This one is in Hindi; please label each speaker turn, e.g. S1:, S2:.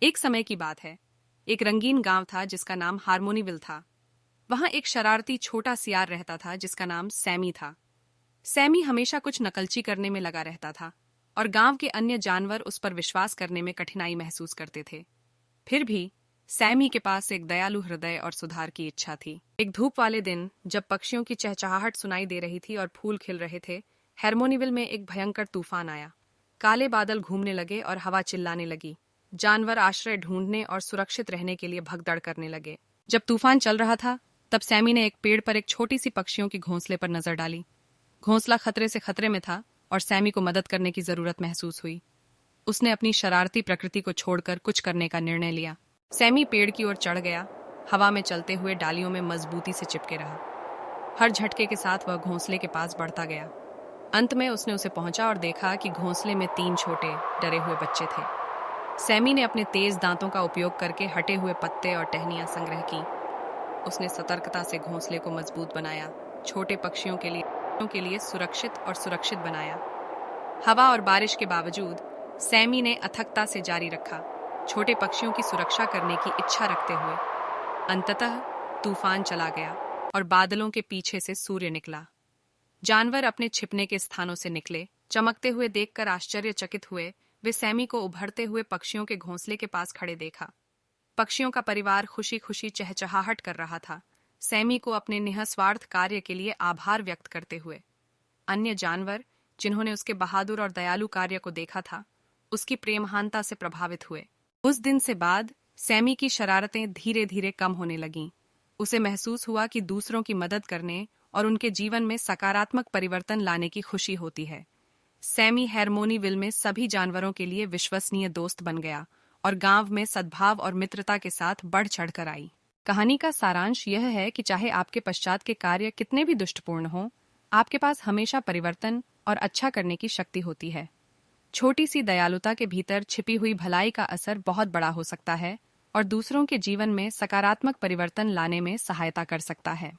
S1: एक समय की बात है। एक रंगीन गांव था जिसका नाम हार्मोनीविल था। वहां एक शरारती छोटा सियार रहता था जिसका नाम सैमी था। सैमी हमेशा कुछ नकलची करने में लगा रहता था और गांव के अन्य जानवर उस पर विश्वास करने में कठिनाई महसूस करते थे। फिर भी सैमी के पास एक दयालु हृदय और सुधार की इच्छा थी। एक धूप वाले दिन जब पक्षियों की चहचहाहट सुनाई दे रही थी और फूल खिल रहे थे, हार्मोनीविल में एक भयंकर तूफान आया। काले बादल घूमने लगे और हवा चिल्लाने लगी। जानवर आश्रय ढूंढने और सुरक्षित रहने के लिए भगदड़ करने लगे। जब तूफान चल रहा था तब सैमी ने एक पेड़ पर एक छोटी सी पक्षियों की घोंसले पर नजर डाली। घोंसला खतरे से खतरे में था और सैमी को मदद करने की जरूरत महसूस हुई। उसने अपनी शरारती प्रकृति को छोड़कर कुछ करने का निर्णय लिया। सैमी पेड़ की ओर चढ़ गया। हवा में चलते हुए डालियों में मजबूती से चिपके रहा। हर झटके के साथ वह घोंसले के पास बढ़ता गया। अंत में उसने उसे पहुंचा और देखा कि घोंसले में 3 छोटे डरे हुए बच्चे थे। सैमी ने अपने तेज दांतों का उपयोग करके हटे हुए पत्ते और टहनियां संग्रह की। उसने सतर्कता से घोंसले को मजबूत बनाया, छोटे पक्षियों के लिए सुरक्षित बनाया। हवा और बारिश के बावजूद सैमी ने अथकता से जारी रखा, छोटे पक्षियों की सुरक्षा करने की इच्छा रखते हुए। अंततः तूफान चला गया और बादलों के पीछे से सूर्य निकला। जानवर अपने छिपने के स्थानों से निकले। चमकते हुए देखकर आश्चर्यचकित हुए वे सैमी को उभरते हुए पक्षियों के घोंसले के पास खड़े देखा। पक्षियों का परिवार खुशी खुशी चहचहाहट कर रहा था, सैमी को अपने निःस्वार्थ कार्य के लिए आभार व्यक्त करते हुए। अन्य जानवर जिन्होंने उसके बहादुर और दयालु कार्य को देखा था, उसकी प्रेमहानता से प्रभावित हुए। उस दिन से बाद सैमी की शरारतें धीरे धीरे कम होने लगीं। उसे महसूस हुआ कि दूसरों की मदद करने और उनके जीवन में सकारात्मक परिवर्तन लाने की खुशी होती है। सैमी हार्मोनीविल में सभी जानवरों के लिए विश्वसनीय दोस्त बन गया और गांव में सद्भाव और मित्रता के साथ बढ़ चढ़कर आई। कहानी का सारांश यह है कि चाहे आपके पश्चात के कार्य कितने भी दुष्टपूर्ण हों, आपके पास हमेशा परिवर्तन और अच्छा करने की शक्ति होती है। छोटी सी दयालुता के भीतर छिपी हुई भलाई का असर बहुत बड़ा हो सकता है और दूसरों के जीवन में सकारात्मक परिवर्तन लाने में सहायता कर सकता है।